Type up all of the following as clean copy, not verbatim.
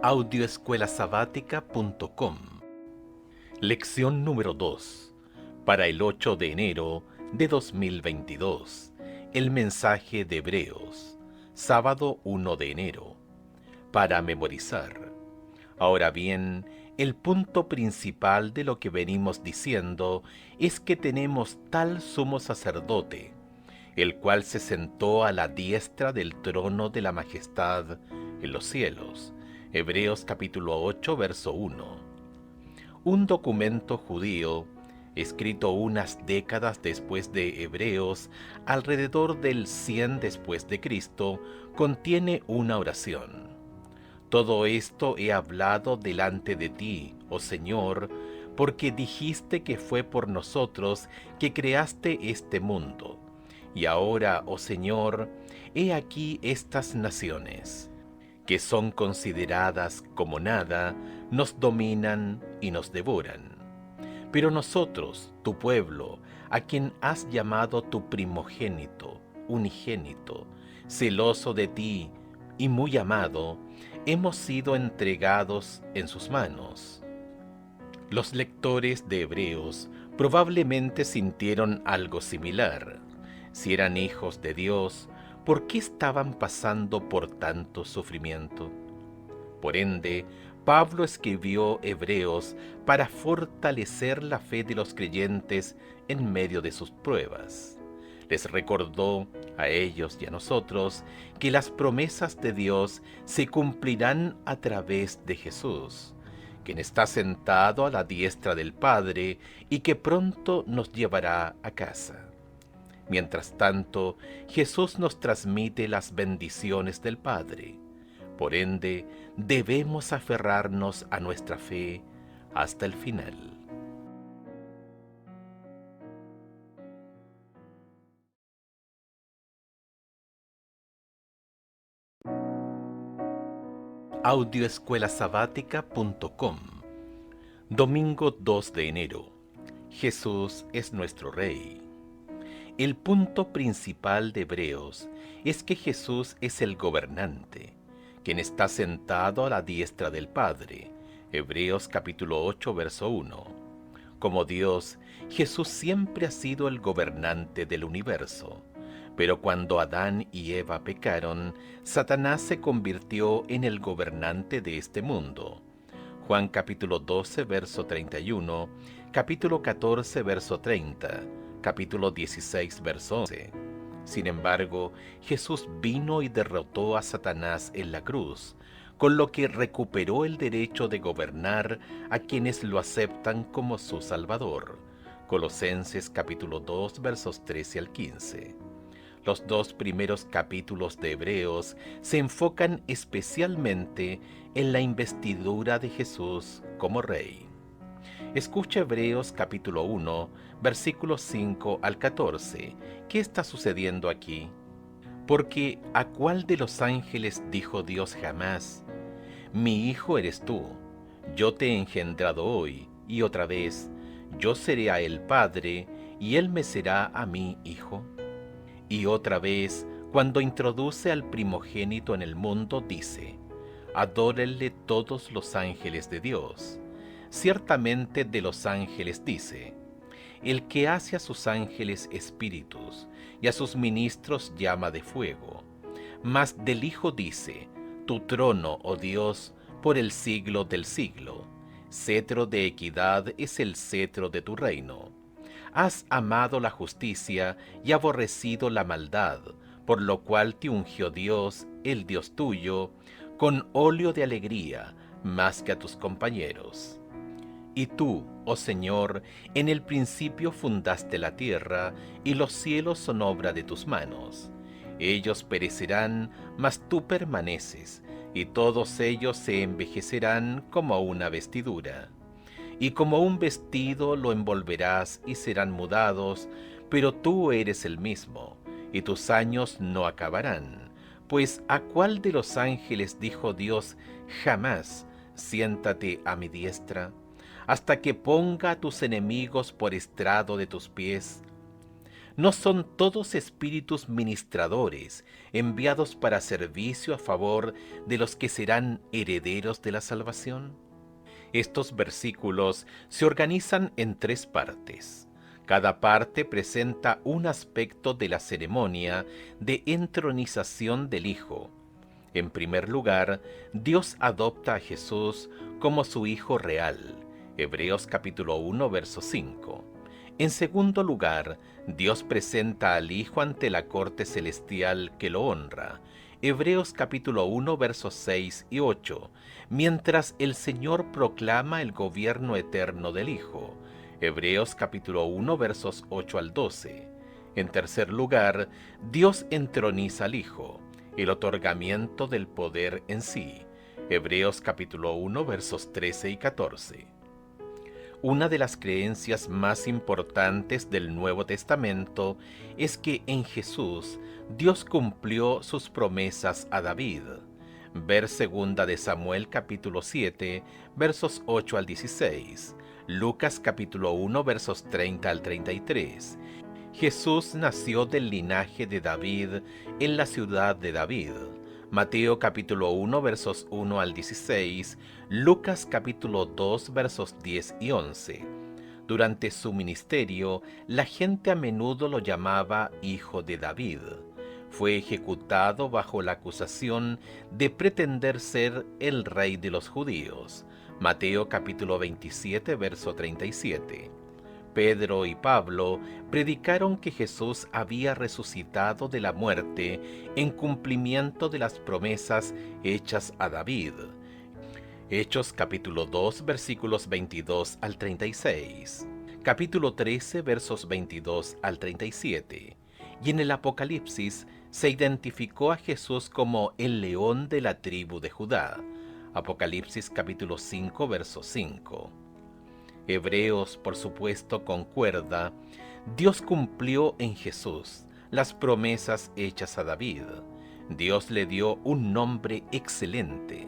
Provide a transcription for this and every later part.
Audioescuelasabática.com. Lección número 2. Para el 8 de enero de 2022. El mensaje de Hebreos. Sábado 1 de enero. Para memorizar. Ahora bien, el punto principal de lo que venimos diciendo es que tenemos tal sumo sacerdote, el cual se sentó a la diestra del trono de la majestad en los cielos. Hebreos capítulo 8, verso 1. Un documento judío, escrito unas décadas después de Hebreos, alrededor del 100 después de Cristo, contiene una oración. Todo esto he hablado delante de ti, oh Señor, porque dijiste que fue por nosotros que creaste este mundo. Y ahora, oh Señor, he aquí estas naciones, que son consideradas como nada, nos dominan y nos devoran. Pero nosotros, tu pueblo, a quien has llamado tu primogénito, unigénito, celoso de ti y muy amado, hemos sido entregados en sus manos. Los lectores de Hebreos probablemente sintieron algo similar. Si eran hijos de Dios, ¿por qué estaban pasando por tanto sufrimiento? Por ende, Pablo escribió Hebreos para fortalecer la fe de los creyentes en medio de sus pruebas. Les recordó a ellos y a nosotros que las promesas de Dios se cumplirán a través de Jesús, quien está sentado a la diestra del Padre y que pronto nos llevará a casa. Mientras tanto, Jesús nos transmite las bendiciones del Padre. Por ende, debemos aferrarnos a nuestra fe hasta el final. Audioescuelasabática.com. Domingo 2 de enero. Jesús es nuestro Rey. El punto principal de Hebreos es que Jesús es el gobernante, quien está sentado a la diestra del Padre. Hebreos capítulo 8, verso 1. Como Dios, Jesús siempre ha sido el gobernante del universo. Pero cuando Adán y Eva pecaron, Satanás se convirtió en el gobernante de este mundo. Juan capítulo 12, verso 31, capítulo 14, verso 30, capítulo 16, verso 11. Sin embargo, Jesús vino y derrotó a Satanás en la cruz, con lo que recuperó el derecho de gobernar a quienes lo aceptan como su Salvador. Colosenses capítulo 2, versos 13 al 15. Los dos primeros capítulos de Hebreos se enfocan especialmente en la investidura de Jesús como Rey. Escucha Hebreos capítulo 1, versículos 5 al 14. ¿Qué está sucediendo aquí? Porque ¿a cuál de los ángeles dijo Dios jamás: mi hijo eres tú, yo te he engendrado hoy, y otra vez, yo seré a él padre, y él me será a mí hijo? Y otra vez, cuando introduce al primogénito en el mundo, dice: adórenle todos los ángeles de Dios. Ciertamente de los ángeles dice: el que hace a sus ángeles espíritus y a sus ministros llama de fuego. Mas del Hijo dice: tu trono, oh Dios, por el siglo del siglo. Cetro de equidad es el cetro de tu reino. Has amado la justicia y aborrecido la maldad, por lo cual te ungió Dios, el Dios tuyo, con óleo de alegría, más que a tus compañeros. Y tú, oh Señor, en el principio fundaste la tierra, y los cielos son obra de tus manos. Ellos perecerán, mas tú permaneces, y todos ellos se envejecerán como una vestidura. Y como un vestido lo envolverás y serán mudados, pero tú eres el mismo, y tus años no acabarán. Pues ¿a cuál de los ángeles dijo Dios jamás: siéntate a mi diestra, hasta que ponga a tus enemigos por estrado de tus pies? ¿No son todos espíritus ministradores enviados para servicio a favor de los que serán herederos de la salvación? Estos versículos se organizan en 3 partes. Cada parte presenta un aspecto de la ceremonia de entronización del Hijo. En primer lugar, Dios adopta a Jesús como su Hijo real. Hebreos capítulo 1, verso 5. En segundo lugar, Dios presenta al Hijo ante la corte celestial que lo honra. Hebreos capítulo 1, versos 6 y 8, mientras el Señor proclama el gobierno eterno del Hijo. Hebreos capítulo 1, versos 8 al 12. En tercer lugar, Dios entroniza al Hijo, el otorgamiento del poder en sí. Hebreos capítulo 1, versos 13 y 14. Una de las creencias más importantes del Nuevo Testamento es que en Jesús Dios cumplió sus promesas a David. Ver 2 de Samuel capítulo 7, versos 8 al 16, Lucas capítulo 1, versos 30 al 33. Jesús nació del linaje de David en la ciudad de David. Mateo capítulo 1 versos 1 al 16, Lucas capítulo 2 versos 10 y 11. Durante su ministerio, la gente a menudo lo llamaba Hijo de David. Fue ejecutado bajo la acusación de pretender ser el rey de los judíos. Mateo capítulo 27 verso 37. Pedro y Pablo predicaron que Jesús había resucitado de la muerte en cumplimiento de las promesas hechas a David. Hechos capítulo 2 versículos 22 al 36, capítulo 13 versos 22 al 37, y en el Apocalipsis se identificó a Jesús como el león de la tribu de Judá. Apocalipsis capítulo 5 verso 5. Hebreos, por supuesto, concuerda, Dios cumplió en Jesús las promesas hechas a David. Dios le dio un nombre excelente.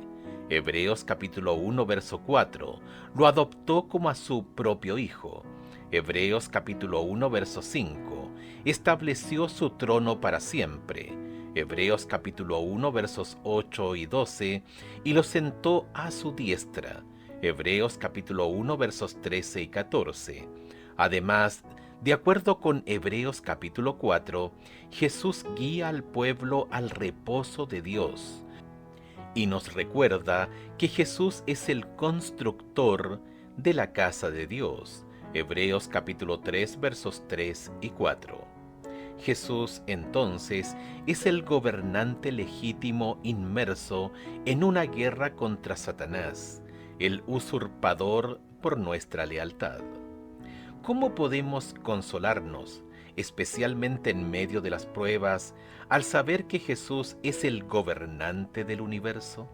Hebreos capítulo 1, verso 4, lo adoptó como a su propio Hijo. Hebreos capítulo 1, verso 5, estableció su trono para siempre. Hebreos capítulo 1, versos 8 y 12, y lo sentó a su diestra. Hebreos capítulo 1 versos 13 y 14. Además, de acuerdo con Hebreos capítulo 4, Jesús guía al pueblo al reposo de Dios y nos recuerda que Jesús es el constructor de la casa de Dios. Hebreos capítulo 3 versos 3 y 4. Jesús, entonces, es el gobernante legítimo inmerso en una guerra contra Satanás, el usurpador por nuestra lealtad. ¿Cómo podemos consolarnos, especialmente en medio de las pruebas, al saber que Jesús es el gobernante del universo?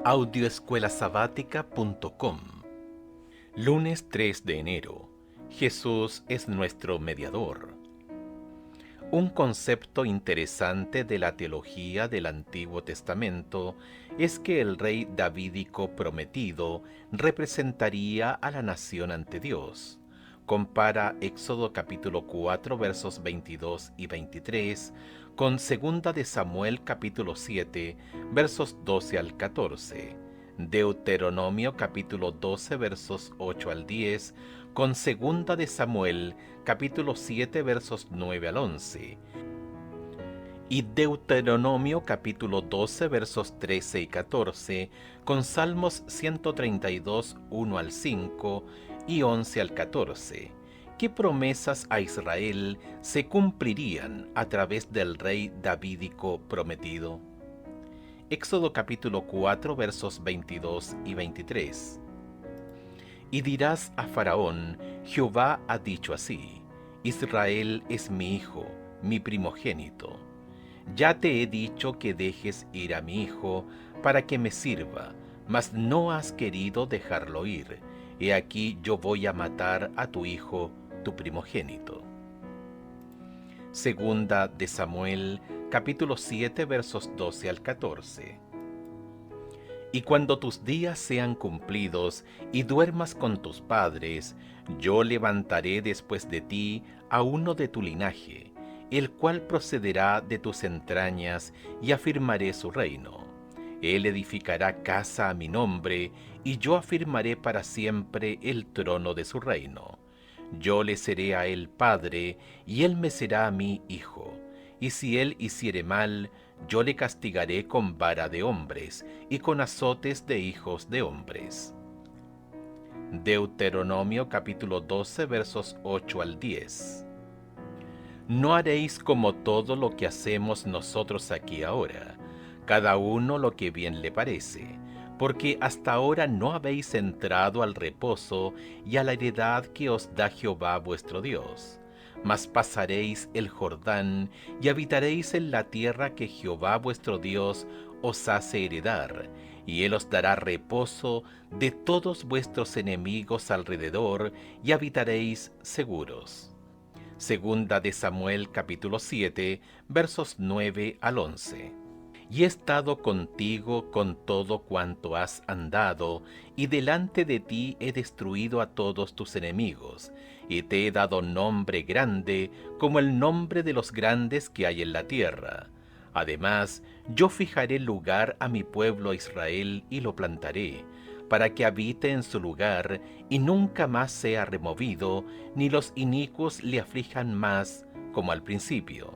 Audioescuelasabática.com. Lunes 3 de enero. Jesús es nuestro mediador. Un concepto interesante de la teología del Antiguo Testamento es que el rey davídico prometido representaría a la nación ante Dios. Compara Éxodo capítulo 4 versos 22 y 23 con 2 de Samuel capítulo 7 versos 12 al 14, Deuteronomio capítulo 12 versos 8 al 10 con 2 de Samuel capítulo 7 versos 9 al 11 y Deuteronomio capítulo 12 versos 13 y 14 con Salmos 132 1 al 5 y 11 al 14. ¿Qué promesas a Israel se cumplirían a través del rey davídico prometido? Éxodo capítulo 4 versos 22 y 23. Y dirás a Faraón, Jehová ha dicho así, Israel es mi hijo, mi primogénito. Ya te he dicho que dejes ir a mi hijo para que me sirva, mas no has querido dejarlo ir. He aquí yo voy a matar a tu hijo, tu primogénito. Segunda de Samuel, capítulo 7, versos 12 al 14. Y cuando tus días sean cumplidos y duermas con tus padres, yo levantaré después de ti a uno de tu linaje, el cual procederá de tus entrañas, y afirmaré su reino. Él edificará casa a mi nombre, y yo afirmaré para siempre el trono de su reino. Yo le seré a él padre, y él me será a mí hijo. Y si él hiciere mal, yo le castigaré con vara de hombres, y con azotes de hijos de hombres. Deuteronomio capítulo 12 versos 8 al 10. No haréis como todo lo que hacemos nosotros aquí ahora, cada uno lo que bien le parece, porque hasta ahora no habéis entrado al reposo y a la heredad que os da Jehová vuestro Dios. Mas pasaréis el Jordán y habitaréis en la tierra que Jehová vuestro Dios os hace heredar, y él os dará reposo de todos vuestros enemigos alrededor, y habitaréis seguros. Segunda de Samuel capítulo 7, versos 9 al 11. Y he estado contigo con todo cuanto has andado, y delante de ti he destruido a todos tus enemigos, y te he dado nombre grande, como el nombre de los grandes que hay en la tierra. Además, yo fijaré lugar a mi pueblo Israel y lo plantaré, para que habite en su lugar y nunca más sea removido, ni los inicuos le aflijan más como al principio,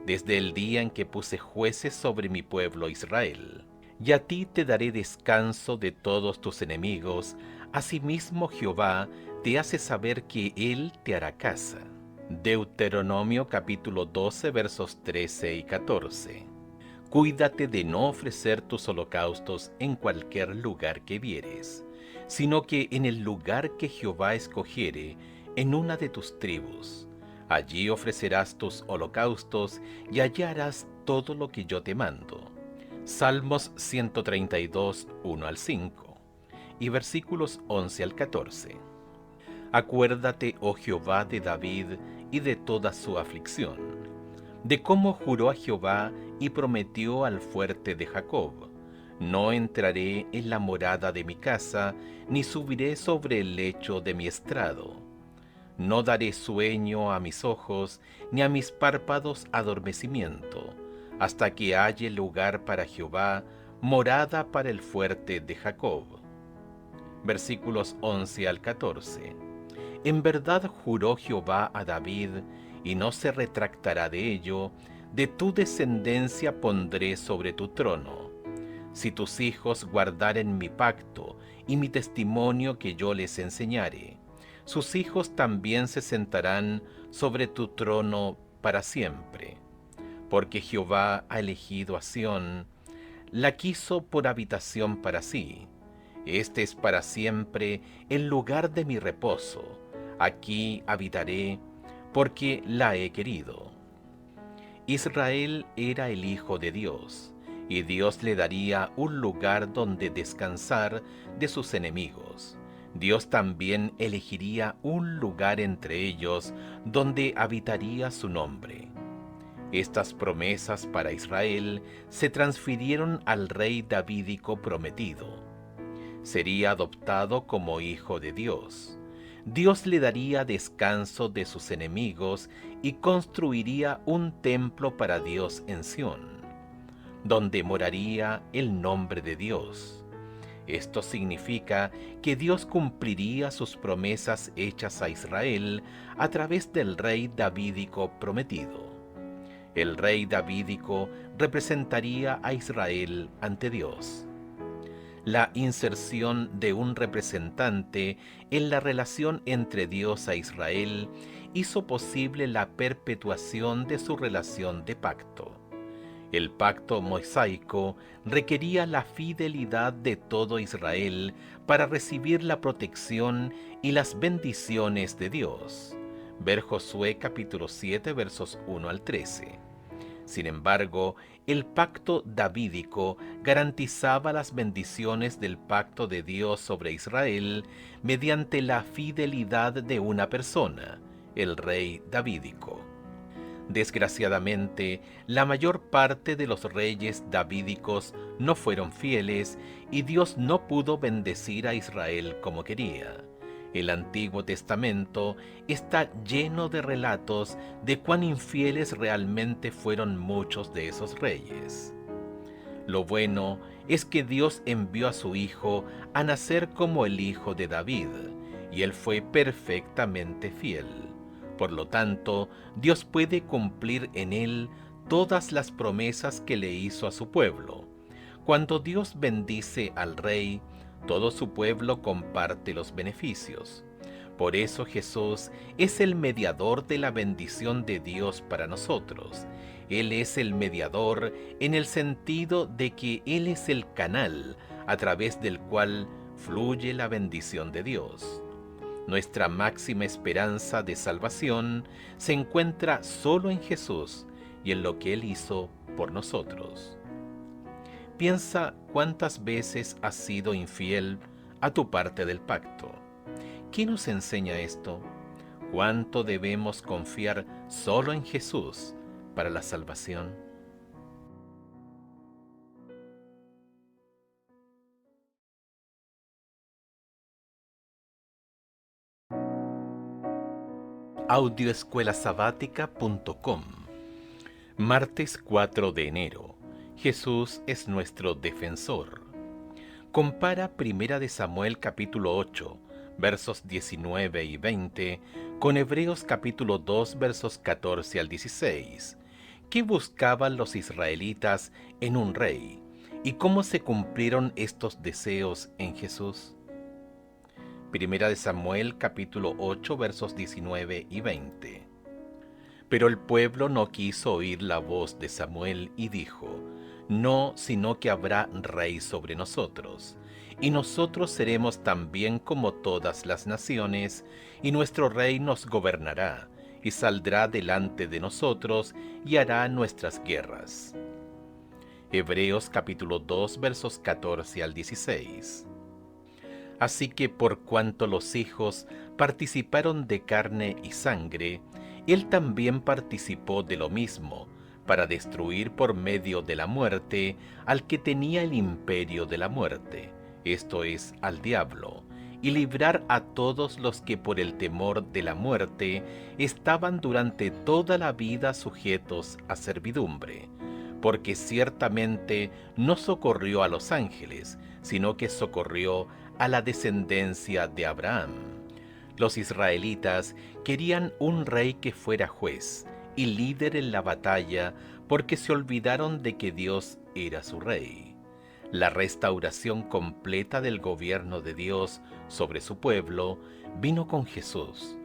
desde el día en que puse jueces sobre mi pueblo Israel. Y a ti te daré descanso de todos tus enemigos, asimismo Jehová te hace saber que Él te hará casa. Deuteronomio capítulo 12 versos 13 y 14. Cuídate de no ofrecer tus holocaustos en cualquier lugar que vieres, sino que en el lugar que Jehová escogiere, en una de tus tribus. Allí ofrecerás tus holocaustos y allí harás todo lo que yo te mando. Salmos 132, 1 al 5 y versículos 11 al 14. Acuérdate, oh Jehová, de David y de toda su aflicción, de cómo juró a Jehová y prometió al fuerte de Jacob: no entraré en la morada de mi casa, ni subiré sobre el lecho de mi estrado. No daré sueño a mis ojos, ni a mis párpados adormecimiento, hasta que halle lugar para Jehová, morada para el fuerte de Jacob. Versículos 11 al 14. En verdad juró Jehová a David, y no se retractará de ello: de tu descendencia pondré sobre tu trono. Si tus hijos guardaren mi pacto y mi testimonio que yo les enseñare, sus hijos también se sentarán sobre tu trono para siempre. Porque Jehová ha elegido a Sión, la quiso por habitación para sí. Este es para siempre el lugar de mi reposo. Aquí habitaré, porque la he querido. Israel era el Hijo de Dios, y Dios le daría un lugar donde descansar de sus enemigos. Dios también elegiría un lugar entre ellos donde habitaría su nombre. Estas promesas para Israel se transfirieron al rey davídico prometido. Sería adoptado como hijo de Dios. Dios le daría descanso de sus enemigos y construiría un templo para Dios en Sión, donde moraría el nombre de Dios. Esto significa que Dios cumpliría sus promesas hechas a Israel a través del rey davídico prometido. El rey davídico representaría a Israel ante Dios. La inserción de un representante en la relación entre Dios e Israel hizo posible la perpetuación de su relación de pacto. El pacto mosaico requería la fidelidad de todo Israel para recibir la protección y las bendiciones de Dios. Ver Josué capítulo 7 versos 1 al 13. Sin embargo, el pacto davídico garantizaba las bendiciones del pacto de Dios sobre Israel mediante la fidelidad de una persona, el rey davídico. Desgraciadamente, la mayor parte de los reyes davídicos no fueron fieles y Dios no pudo bendecir a Israel como quería. El Antiguo Testamento está lleno de relatos de cuán infieles realmente fueron muchos de esos reyes. Lo bueno es que Dios envió a su Hijo a nacer como el Hijo de David, y él fue perfectamente fiel. Por lo tanto, Dios puede cumplir en él todas las promesas que le hizo a su pueblo. Cuando Dios bendice al rey, todo su pueblo comparte los beneficios. Por eso Jesús es el mediador de la bendición de Dios para nosotros. Él es el mediador en el sentido de que Él es el canal a través del cual fluye la bendición de Dios. Nuestra máxima esperanza de salvación se encuentra solo en Jesús y en lo que Él hizo por nosotros. Piensa cuántas veces has sido infiel a tu parte del pacto. ¿Qué nos enseña esto? ¿Cuánto debemos confiar solo en Jesús para la salvación? Audioescuelasabática.com. Martes 4 de enero. Jesús es nuestro defensor. Compara 1 de Samuel capítulo 8, versos 19 y 20, con Hebreos capítulo 2, versos 14 al 16. ¿Qué buscaban los israelitas en un rey? ¿Y cómo se cumplieron estos deseos en Jesús? 1 de Samuel capítulo 8, versos 19 y 20. Pero el pueblo no quiso oír la voz de Samuel y dijo: no, sino que habrá rey sobre nosotros, y nosotros seremos también como todas las naciones, y nuestro rey nos gobernará, y saldrá delante de nosotros, y hará nuestras guerras. Hebreos capítulo 2 versos 14 al 16. Así que por cuanto los hijos participaron de carne y sangre, él también participó de lo mismo, para destruir por medio de la muerte al que tenía el imperio de la muerte, esto es, al diablo, y librar a todos los que por el temor de la muerte estaban durante toda la vida sujetos a servidumbre, porque ciertamente no socorrió a los ángeles, sino que socorrió a la descendencia de Abraham. Los israelitas querían un rey que fuera juez y líder en la batalla, porque se olvidaron de que Dios era su rey. La restauración completa del gobierno de Dios sobre su pueblo vino con Jesús.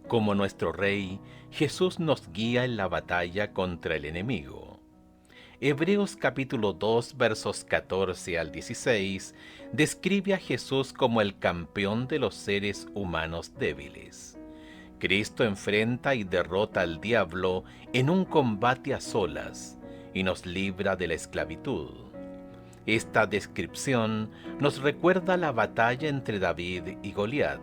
Como nuestro rey, Jesús nos guía en la batalla contra el enemigo. Hebreos capítulo 2 versos 14 al 16 describe a Jesús como el campeón de los seres humanos débiles. Cristo enfrenta y derrota al diablo en un combate a solas y nos libra de la esclavitud. Esta descripción nos recuerda la batalla entre David y Goliat.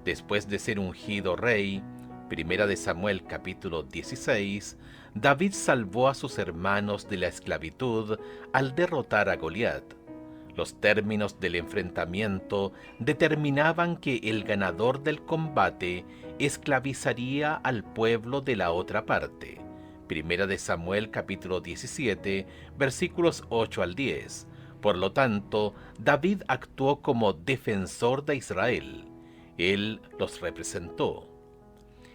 Después de ser ungido rey, 1 de Samuel capítulo 16, David salvó a sus hermanos de la esclavitud al derrotar a Goliat. Los términos del enfrentamiento determinaban que el ganador del combate esclavizaría al pueblo de la otra parte. 1 de Samuel capítulo 17, versículos 8 al 10. Por lo tanto, David actuó como defensor de Israel. Él los representó.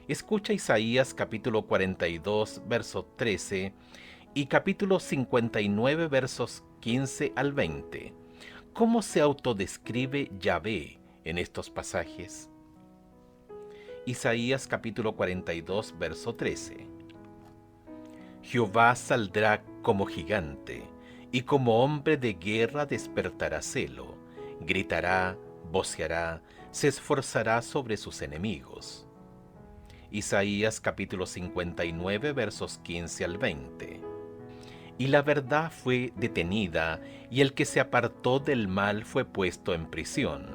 Escucha Isaías capítulo 42, verso 13 y capítulo 59, versos 15 al 20. ¿Cómo se autodescribe Yahvé en estos pasajes? Isaías capítulo 42, verso 13. Jehová saldrá como gigante, y como hombre de guerra despertará celo, gritará, voceará, se esforzará sobre sus enemigos. Isaías capítulo 59 versos 15 al 20. Y la verdad fue detenida, y el que se apartó del mal fue puesto en prisión.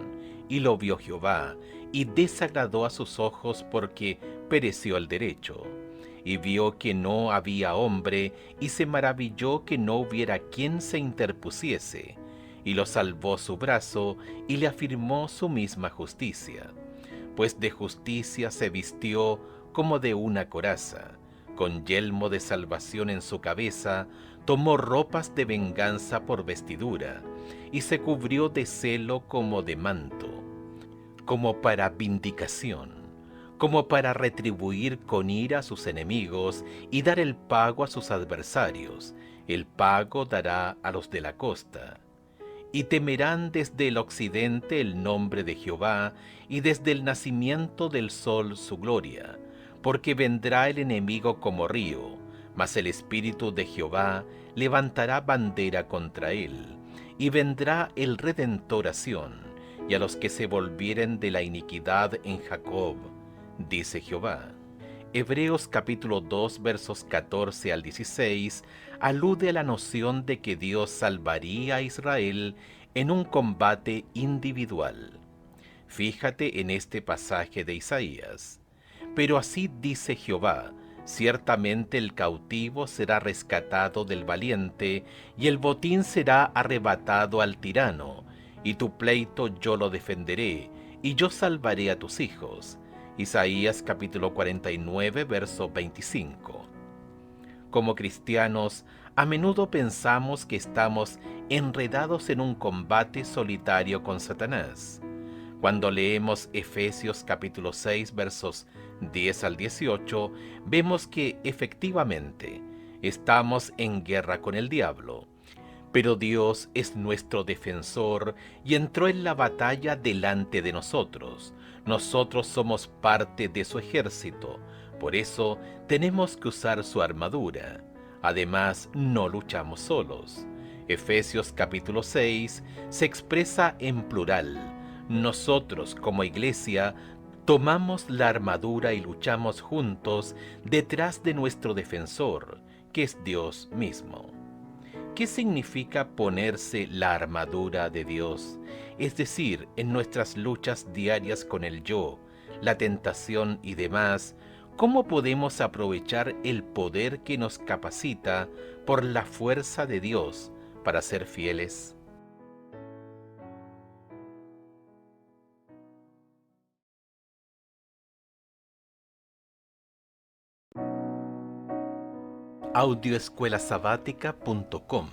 Y lo vio Jehová, y desagradó a sus ojos porque pereció el derecho. y vio que no había hombre, y se maravilló que no hubiera quien se interpusiese, y lo salvó su brazo, y le afirmó su misma justicia. Pues de justicia se vistió como de una coraza, con yelmo de salvación en su cabeza, tomó ropas de venganza por vestidura, y se cubrió de celo como de manto, como para vindicación, como para retribuir con ira a sus enemigos y dar el pago a sus adversarios. El pago dará a los de la costa. Y temerán desde el occidente el nombre de Jehová, y desde el nacimiento del sol su gloria, porque vendrá el enemigo como río, mas el Espíritu de Jehová levantará bandera contra él, y vendrá el Redentor a Sión, y a los que se volvieren de la iniquidad en Jacob, dice Jehová. Hebreos capítulo 2 versos 14 al 16 alude a la noción de que Dios salvaría a Israel en un combate individual. Fíjate en este pasaje de Isaías. Pero así dice Jehová, ciertamente el cautivo será rescatado del valiente, y el botín será arrebatado al tirano, y tu pleito yo lo defenderé, y yo salvaré a tus hijos. Isaías capítulo 49, verso 25. Como cristianos, a menudo pensamos que estamos enredados en un combate solitario con Satanás. Cuando leemos Efesios capítulo 6, versos 10 al 18, vemos que efectivamente estamos en guerra con el diablo. Pero Dios es nuestro defensor y entró en la batalla delante de nosotros. Nosotros somos parte de su ejército, por eso tenemos que usar su armadura. Además, no luchamos solos. Efesios capítulo 6 se expresa en plural. Nosotros, como iglesia, tomamos la armadura y luchamos juntos detrás de nuestro defensor, que es Dios mismo. ¿Qué significa ponerse la armadura de Dios? Es decir, en nuestras luchas diarias con el yo, la tentación y demás, ¿cómo podemos aprovechar el poder que nos capacita por la fuerza de Dios para ser fieles? Audioescuelasabática.com.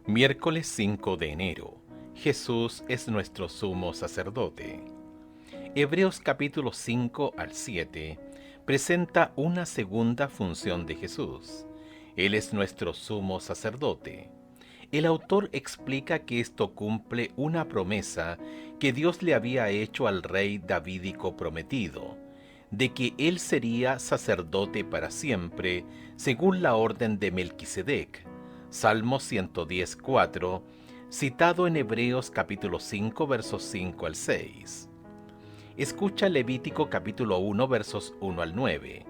Miércoles 5 de enero. Jesús es nuestro sumo sacerdote. Hebreos capítulo 5 al 7 presenta una segunda función de Jesús. Él es nuestro sumo sacerdote. El autor explica que esto cumple una promesa que Dios le había hecho al rey davídico prometido, de que él sería sacerdote para siempre, según la orden de Melquisedec. Salmo 110:4, citado en Hebreos capítulo 5 versos 5 al 6. Escucha Levítico capítulo 1 versos 1 al 9,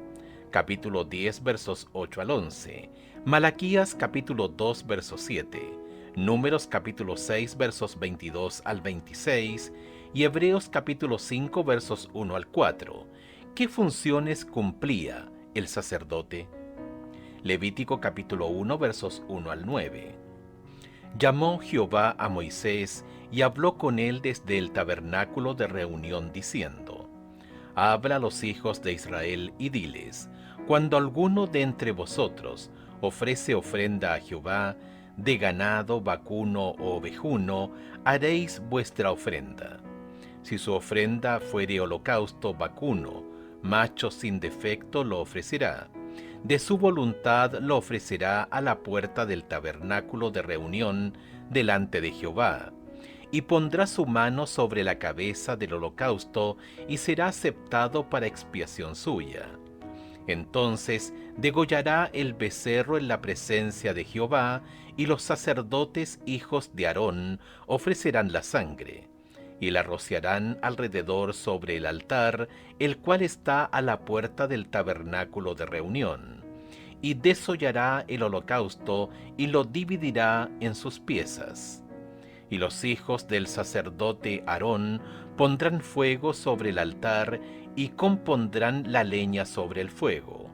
capítulo 10 versos 8 al 11, Malaquías capítulo 2 verso 7, Números capítulo 6 versos 22 al 26 y Hebreos capítulo 5 versos 1 al 4. ¿Qué funciones cumplía el sacerdote? Levítico capítulo 1 versos 1 al 9. Llamó Jehová a Moisés y habló con él desde el tabernáculo de reunión diciendo: Habla a los hijos de Israel y diles: cuando alguno de entre vosotros ofrece ofrenda a Jehová, de ganado, vacuno o ovejuno, haréis vuestra ofrenda. Si su ofrenda fuere holocausto vacuno, macho sin defecto lo ofrecerá. De su voluntad lo ofrecerá a la puerta del tabernáculo de reunión delante de Jehová, y pondrá su mano sobre la cabeza del holocausto, y será aceptado para expiación suya. Entonces degollará el becerro en la presencia de Jehová, y los sacerdotes hijos de Aarón ofrecerán la sangre, y la rociarán alrededor sobre el altar, el cual está a la puerta del tabernáculo de reunión, y desollará el holocausto, y lo dividirá en sus piezas. Y los hijos del sacerdote Aarón pondrán fuego sobre el altar, y compondrán la leña sobre el fuego.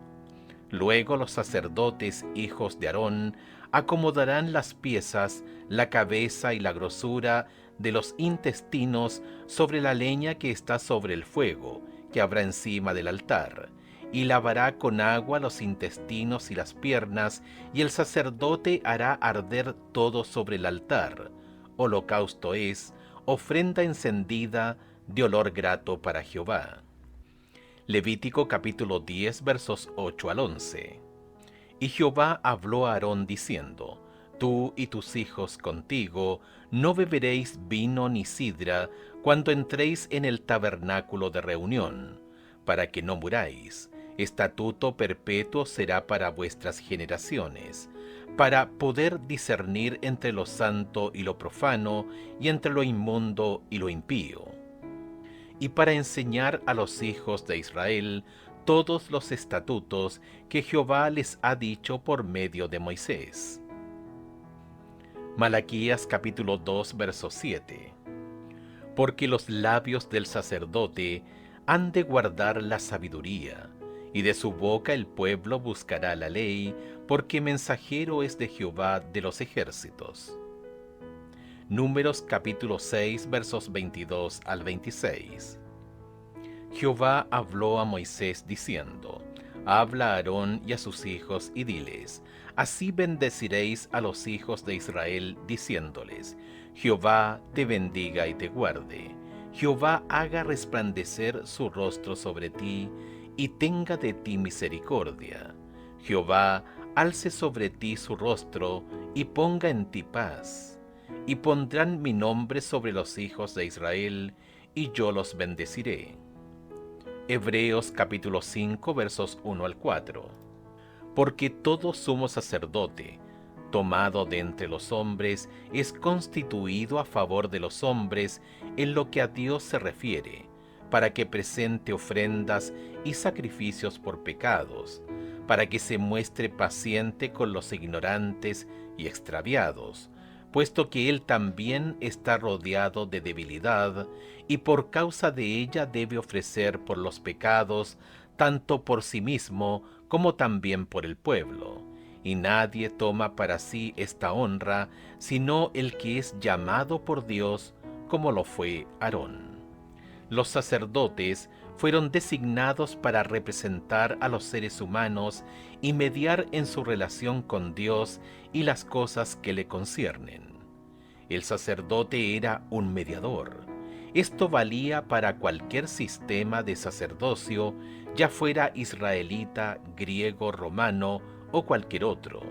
Luego los sacerdotes, hijos de Aarón, acomodarán las piezas, la cabeza y la grosura de los intestinos sobre la leña que está sobre el fuego, que habrá encima del altar, y lavará con agua los intestinos y las piernas, y el sacerdote hará arder todo sobre el altar. Holocausto es, ofrenda encendida de olor grato para Jehová. Levítico capítulo 10 versos 8 al 11. Y Jehová habló a Aarón diciendo: Tú y tus hijos contigo no beberéis vino ni sidra cuando entréis en el tabernáculo de reunión, para que no muráis. Estatuto perpetuo será para vuestras generaciones, para poder discernir entre lo santo y lo profano, y entre lo inmundo y lo impío, y para enseñar a los hijos de Israel todos los estatutos que Jehová les ha dicho por medio de Moisés. Malaquías capítulo 2 verso 7. Porque los labios del sacerdote han de guardar la sabiduría, y de su boca el pueblo buscará la ley, porque mensajero es de Jehová de los ejércitos. Números capítulo 6 versos 22 al 26. Jehová habló a Moisés diciendo: Habla a Aarón y a sus hijos y diles: Así bendeciréis a los hijos de Israel, diciéndoles: Jehová te bendiga y te guarde. Jehová haga resplandecer su rostro sobre ti y tenga de ti misericordia. Jehová alce sobre ti su rostro y ponga en ti paz. Y pondrán mi nombre sobre los hijos de Israel, y yo los bendeciré. Hebreos capítulo 5 versos 1 al 4. Porque todo sumo sacerdote, tomado de entre los hombres, es constituido a favor de los hombres en lo que a Dios se refiere, para que presente ofrendas y sacrificios por pecados, para que se muestre paciente con los ignorantes y extraviados, puesto que él también está rodeado de debilidad, y por causa de ella debe ofrecer por los pecados, tanto por sí mismo como también por el pueblo. Y nadie toma para sí esta honra, sino el que es llamado por Dios, como lo fue Aarón. Los sacerdotes fueron designados para representar a los seres humanos y mediar en su relación con Dios y las cosas que le conciernen. El sacerdote era un mediador. Esto valía para cualquier sistema de sacerdocio, ya fuera israelita, griego, romano o cualquier otro.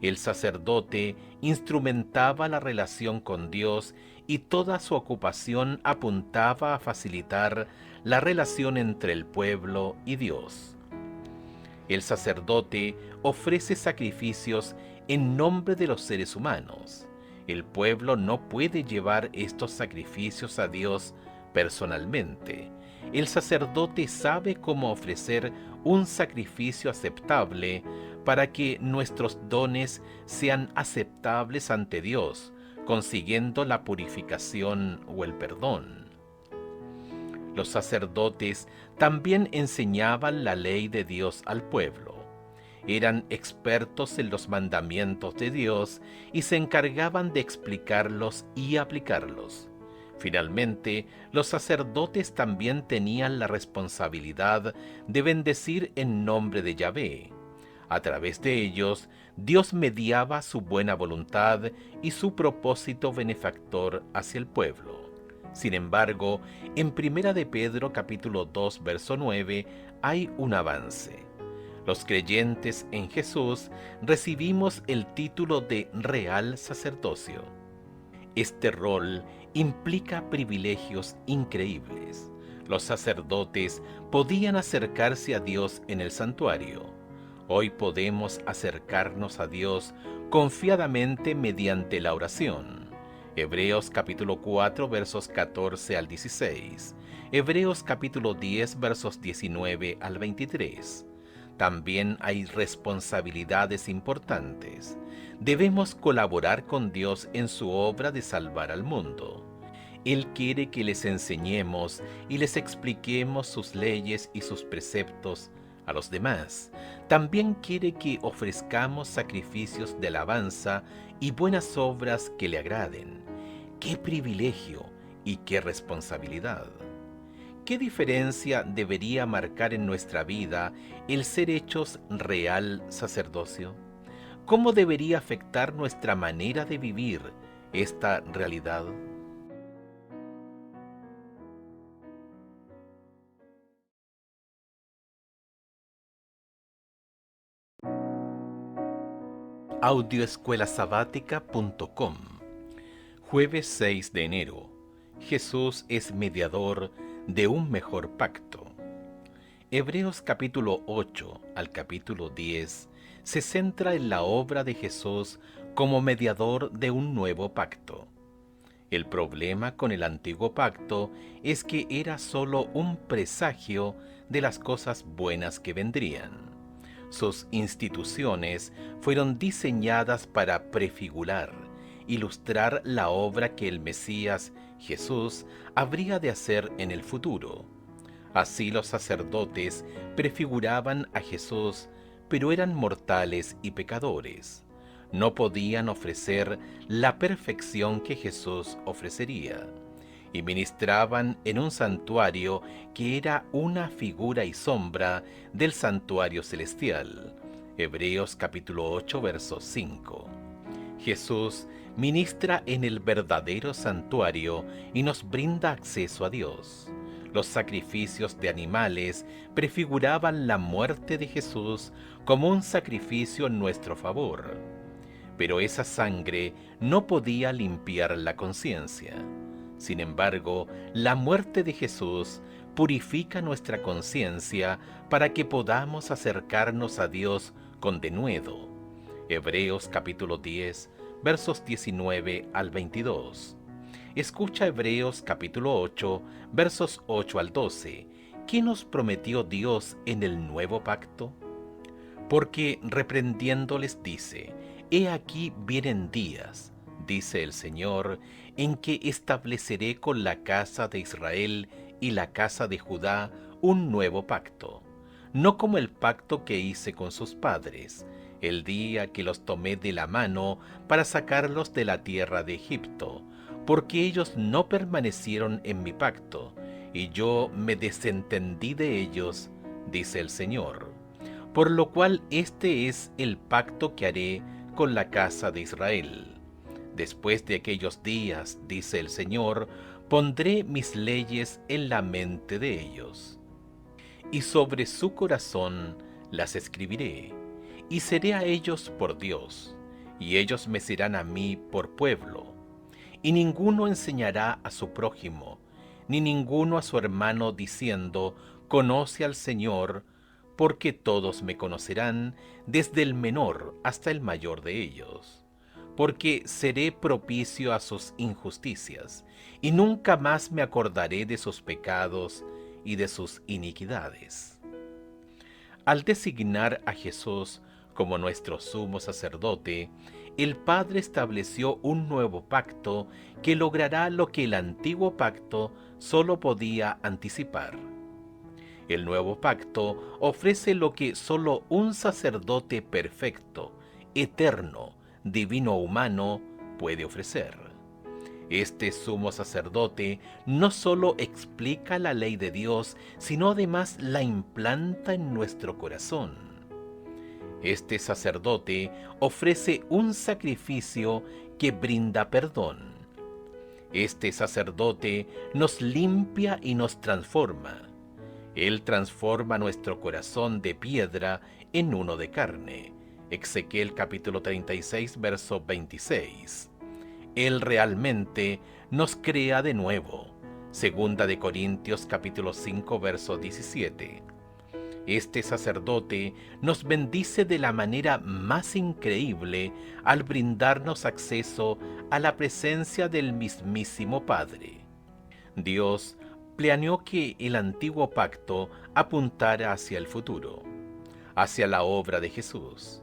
El sacerdote instrumentaba la relación con Dios y toda su ocupación apuntaba a facilitar la relación entre el pueblo y Dios. El sacerdote ofrece sacrificios en nombre de los seres humanos. El pueblo no puede llevar estos sacrificios a Dios personalmente. El sacerdote sabe cómo ofrecer un sacrificio aceptable para que nuestros dones sean aceptables ante Dios, consiguiendo la purificación o el perdón. Los sacerdotes también enseñaban la ley de Dios al pueblo. Eran expertos en los mandamientos de Dios y se encargaban de explicarlos y aplicarlos. Finalmente, los sacerdotes también tenían la responsabilidad de bendecir en nombre de Yahvé. A través de ellos, Dios mediaba su buena voluntad y su propósito benefactor hacia el pueblo. Sin embargo, en 1 de Pedro capítulo 2 verso 9 hay un avance. Los creyentes en Jesús recibimos el título de real sacerdocio. Este rol implica privilegios increíbles. Los sacerdotes podían acercarse a Dios en el santuario. Hoy podemos acercarnos a Dios confiadamente mediante la oración. Hebreos capítulo 4 versos 14 al 16. Hebreos capítulo 10 versos 19 al 23. También hay responsabilidades importantes. Debemos colaborar con Dios en su obra de salvar al mundo. Él quiere que les enseñemos y les expliquemos sus leyes y sus preceptos a los demás, también quiere que ofrezcamos sacrificios de alabanza y buenas obras que le agraden. ¡Qué privilegio y qué responsabilidad! ¿Qué diferencia debería marcar en nuestra vida el ser hechos real sacerdocio? ¿Cómo debería afectar nuestra manera de vivir esta realidad? Audioescuelasabática.com. Jueves 6 de enero. Jesús es mediador de un mejor pacto. Hebreos capítulo 8 al capítulo 10 se centra en la obra de Jesús como mediador de un nuevo pacto. El problema con el antiguo pacto es que era solo un presagio de las cosas buenas que vendrían. Sus instituciones fueron diseñadas para prefigurar, ilustrar la obra que el Mesías, Jesús, habría de hacer en el futuro. Así los sacerdotes prefiguraban a Jesús, pero eran mortales y pecadores. No podían ofrecer la perfección que Jesús ofrecería, y ministraban en un santuario que era una figura y sombra del santuario celestial. Hebreos capítulo 8, verso 5. Jesús ministra en el verdadero santuario y nos brinda acceso a Dios. Los sacrificios de animales prefiguraban la muerte de Jesús como un sacrificio en nuestro favor. Pero esa sangre no podía limpiar la conciencia. Sin embargo, la muerte de Jesús purifica nuestra conciencia para que podamos acercarnos a Dios con denuedo. Hebreos capítulo 10, versos 19 al 22. Escucha Hebreos capítulo 8, versos 8 al 12. ¿Qué nos prometió Dios en el nuevo pacto? Porque reprendiéndoles dice: He aquí vienen días, dice el Señor, en que estableceré con la casa de Israel y la casa de Judá un nuevo pacto, no como el pacto que hice con sus padres, el día que los tomé de la mano para sacarlos de la tierra de Egipto, porque ellos no permanecieron en mi pacto, y yo me desentendí de ellos, dice el Señor. Por lo cual este es el pacto que haré con la casa de Israel. Después de aquellos días, dice el Señor, pondré mis leyes en la mente de ellos, y sobre su corazón las escribiré, y seré a ellos por Dios, y ellos me serán a mí por pueblo. Y ninguno enseñará a su prójimo, ni ninguno a su hermano, diciendo: Conoce al Señor, porque todos me conocerán, desde el menor hasta el mayor de ellos. Porque seré propicio a sus injusticias, y nunca más me acordaré de sus pecados y de sus iniquidades. Al designar a Jesús como nuestro sumo sacerdote, el Padre estableció un nuevo pacto que logrará lo que el antiguo pacto solo podía anticipar. El nuevo pacto ofrece lo que solo un sacerdote perfecto, eterno, divino humano puede ofrecer. Este sumo sacerdote no solo explica la ley de Dios, sino además la implanta en nuestro corazón. Este sacerdote ofrece un sacrificio que brinda perdón. Este sacerdote nos limpia y nos transforma. Él transforma nuestro corazón de piedra en uno de carne. Ezequiel capítulo 36, verso 26. Él realmente nos crea de nuevo. Segunda de Corintios capítulo 5, verso 17. Este sacerdote nos bendice de la manera más increíble al brindarnos acceso a la presencia del mismísimo Padre. Dios planeó que el antiguo pacto apuntara hacia el futuro, hacia la obra de Jesús.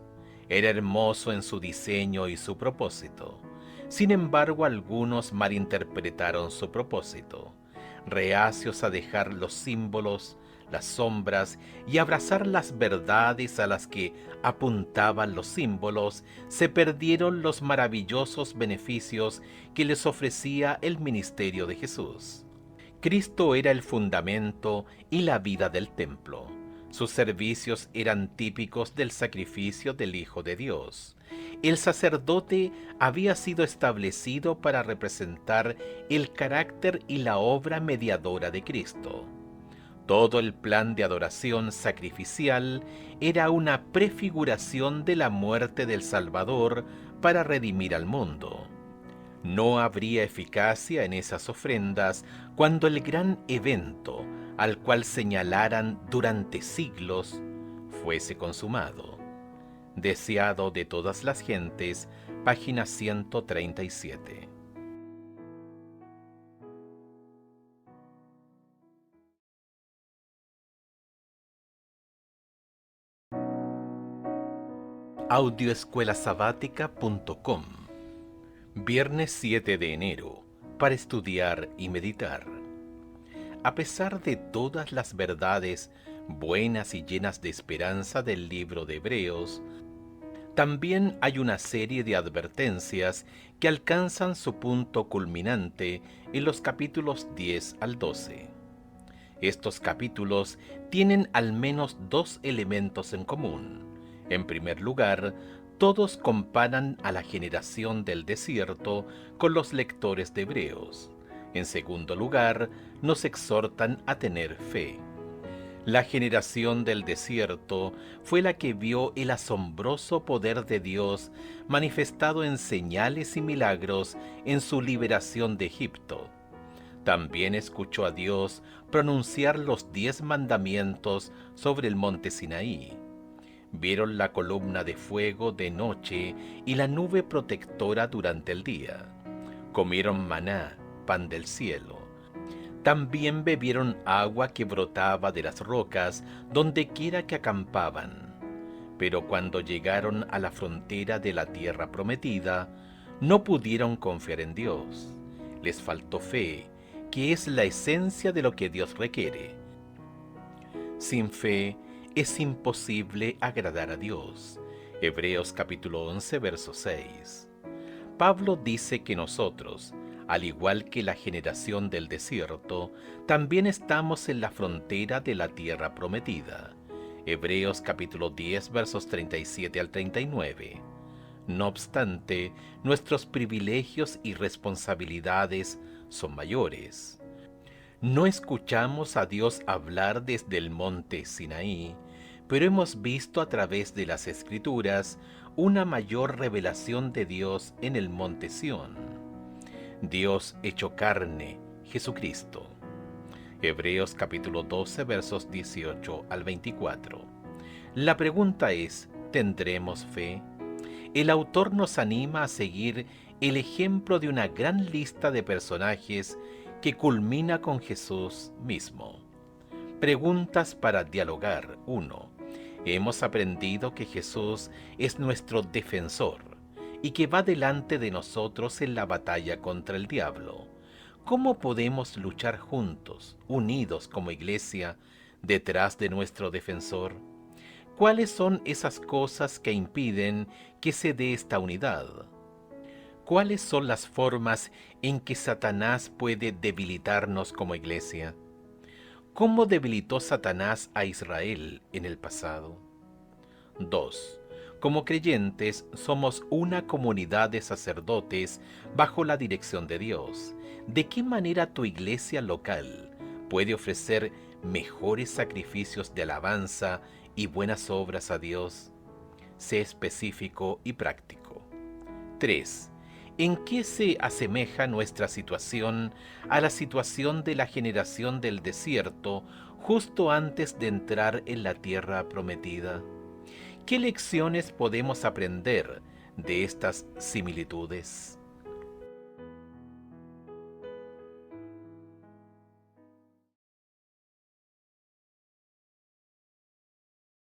Era hermoso en su diseño y su propósito. Sin embargo, algunos malinterpretaron su propósito. Reacios a dejar los símbolos, las sombras y abrazar las verdades a las que apuntaban los símbolos, se perdieron los maravillosos beneficios que les ofrecía el ministerio de Jesús. Cristo era el fundamento y la vida del templo. Sus servicios eran típicos del sacrificio del Hijo de Dios. El sacerdote había sido establecido para representar el carácter y la obra mediadora de Cristo. Todo el plan de adoración sacrificial era una prefiguración de la muerte del Salvador para redimir al mundo. No habría eficacia en esas ofrendas cuando el gran evento, al cual señalaran durante siglos, fuese consumado. Deseado de todas las gentes, página 137. Audioescuelasabática.com. Viernes 7 de enero, para estudiar y meditar. A pesar de todas las verdades buenas y llenas de esperanza del libro de Hebreos, también hay una serie de advertencias que alcanzan su punto culminante en los capítulos 10 al 12. Estos capítulos tienen al menos dos elementos en común. En primer lugar, todos comparan a la generación del desierto con los lectores de Hebreos. En segundo lugar, nos exhortan a tener fe. La generación del desierto fue la que vio el asombroso poder de Dios manifestado en señales y milagros en su liberación de Egipto. También escuchó a Dios pronunciar los 10 mandamientos sobre el monte Sinaí. Vieron la columna de fuego de noche y la nube protectora durante el día. Comieron maná, pan del cielo. También bebieron agua que brotaba de las rocas donde quiera que acampaban. Pero cuando llegaron a la frontera de la tierra prometida, no pudieron confiar en Dios. Les faltó fe, que es la esencia de lo que Dios requiere. Sin fe es imposible agradar a Dios. Hebreos capítulo 11, verso 6. Pablo dice que nosotros, al igual que la generación del desierto, también estamos en la frontera de la tierra prometida. Hebreos capítulo 10, versos 37 al 39. No obstante, nuestros privilegios y responsabilidades son mayores. No escuchamos a Dios hablar desde el monte Sinaí, pero hemos visto a través de las Escrituras una mayor revelación de Dios en el monte Sión. Dios hecho carne, Jesucristo. Hebreos capítulo 12, versos 18 al 24. La pregunta es, ¿tendremos fe? El autor nos anima a seguir el ejemplo de una gran lista de personajes que culmina con Jesús mismo. Preguntas para dialogar. 1. Hemos aprendido que Jesús es nuestro defensor y que va delante de nosotros en la batalla contra el diablo. ¿Cómo podemos luchar juntos, unidos como iglesia, detrás de nuestro defensor? ¿Cuáles son esas cosas que impiden que se dé esta unidad? ¿Cuáles son las formas en que Satanás puede debilitarnos como iglesia? ¿Cómo debilitó Satanás a Israel en el pasado? 2. Como creyentes, somos una comunidad de sacerdotes bajo la dirección de Dios. ¿De qué manera tu iglesia local puede ofrecer mejores sacrificios de alabanza y buenas obras a Dios? Sé específico y práctico. 3. ¿En qué se asemeja nuestra situación a la situación de la generación del desierto justo antes de entrar en la tierra prometida? ¿Qué lecciones podemos aprender de estas similitudes?